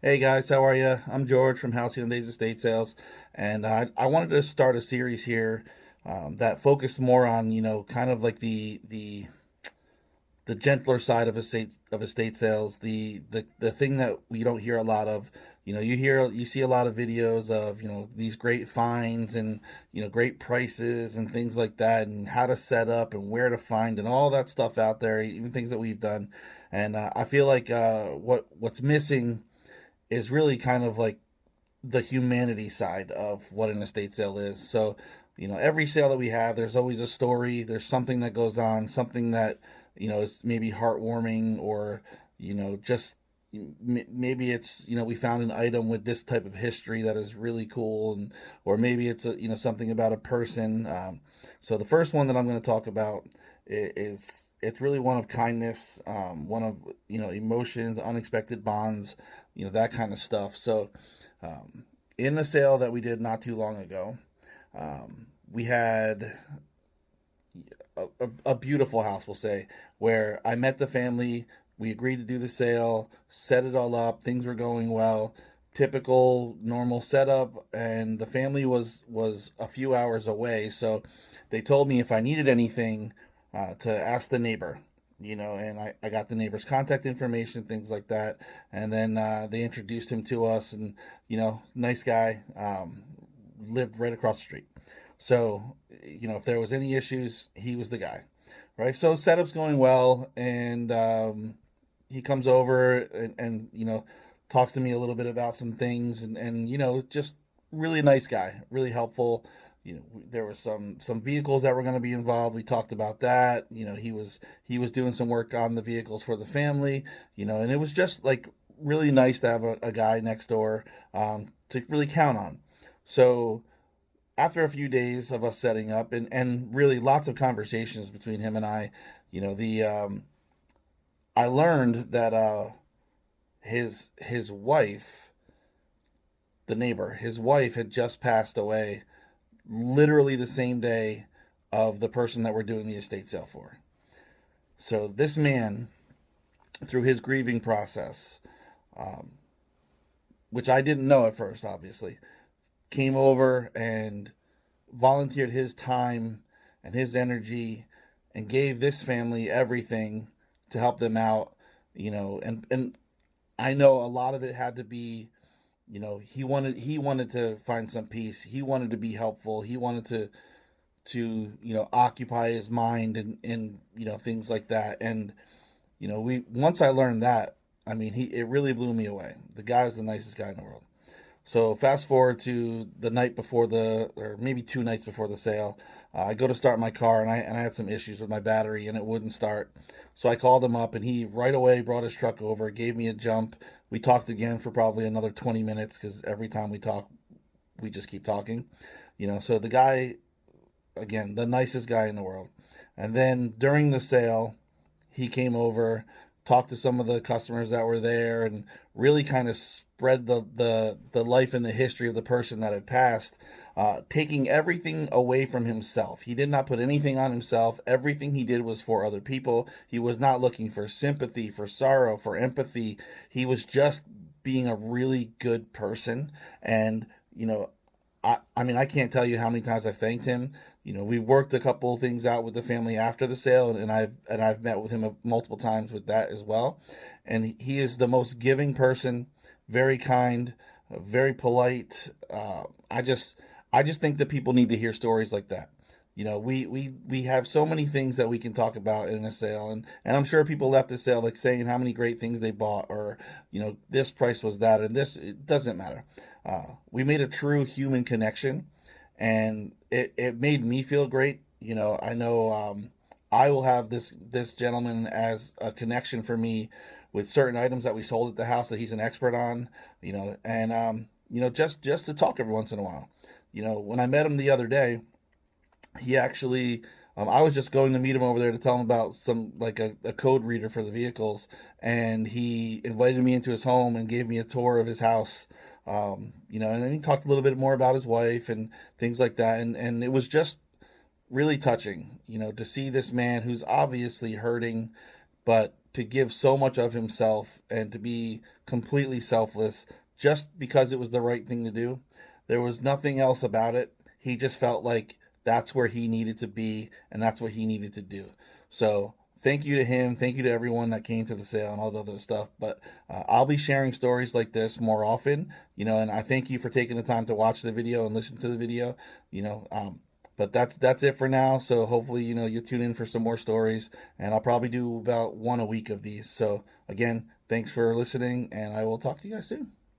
Hey guys, how are you? I'm George from Halcyon Days Estate Sales, and I wanted to start a series here that focused more on kind of like the gentler side of estate sales, the thing that we don't hear a lot of. You see a lot of videos of these great finds and great prices and things like that, and how to set up and where to find and all that stuff out there, even things that we've done. And I feel like what's missing is really kind of like the humanity side of what an estate sale is. So, every sale that we have, there's always a story. There's something that goes on, something that, is maybe heartwarming or, just maybe it's, we found an item with this type of history that is really cool. And, or maybe it's something about a person. So the first one that I'm going to talk about is it's really one of kindness, one of, emotions, unexpected bonds, that kind of stuff. So, in the sale that we did not too long ago, we had a beautiful house, we'll say, where I met the family. We agreed to do the sale, set it all up. Things were going well. Typical normal setup, and the family was a few hours away. So they told me if I needed anything, to ask the neighbor. And I got the neighbor's contact information, things like that. And then they introduced him to us, and, nice guy, lived right across the street. So, if there was any issues, he was the guy, right? So setup's going well, and he comes over and talks to me a little bit about some things, and just really nice guy, really helpful. There were some vehicles that were going to be involved. We talked about that. He was doing some work on the vehicles for the family. And it was just like really nice to have a guy next door, to really count on. So after a few days of us setting up, and really lots of conversations between him and I, the I learned that his wife, the neighbor, his wife had just passed away literally the same day of the person that we're doing the estate sale for. So this man, through his grieving process, um, which I didn't know at first, obviously, came over and volunteered his time and his energy and gave this family everything to help them out. And I know a lot of it had to be, he wanted to find some peace. He wanted to be helpful. He wanted to occupy his mind and things like that. And we once I learned that, I mean, it really blew me away. The guy is the nicest guy in the world. So fast forward to the night before or maybe 2 nights before the sale. I go to start my car, and I had some issues with my battery, and it wouldn't start. So I called him up, and he right away brought his truck over, gave me a jump. We talked again for probably another 20 minutes, because every time we talk, we just keep talking. So the guy, again, the nicest guy in the world. And then during the sale, he came over, talked to some of the customers that were there, and really kind of spread the life and the history of the person that had passed, taking everything away from himself. He did not put anything on himself. Everything he did was for other people. He was not looking for sympathy, for sorrow, for empathy. He was just being a really good person. And I mean, I can't tell you how many times I've thanked him. We've worked a couple of things out with the family after the sale, and I've met with him multiple times with that as well. And he is the most giving person, very kind, very polite. I just think that people need to hear stories like that. We have so many things that we can talk about in a sale, and I'm sure people left the sale like saying how many great things they bought, or this price was that, and this, it doesn't matter. We made a true human connection, and it made me feel great. I know, I will have this gentleman as a connection for me with certain items that we sold at the house that he's an expert on. And just to talk every once in a while. When I met him the other day, he actually, I was just going to meet him over there to tell him about some, like a code reader for the vehicles, and he invited me into his home and gave me a tour of his house. And then he talked a little bit more about his wife and things like that, and it was just really touching, to see this man who's obviously hurting, but to give so much of himself and to be completely selfless just because it was the right thing to do. There was nothing else about it. He just felt like that's where he needed to be and that's what he needed to do. So thank you to him. Thank you to everyone that came to the sale and all the other stuff. But I'll be sharing stories like this more often, and I thank you for taking the time to watch the video and listen to the video, but that's it for now. So hopefully, you'll tune in for some more stories, and I'll probably do about one a week of these. So again, thanks for listening, and I will talk to you guys soon.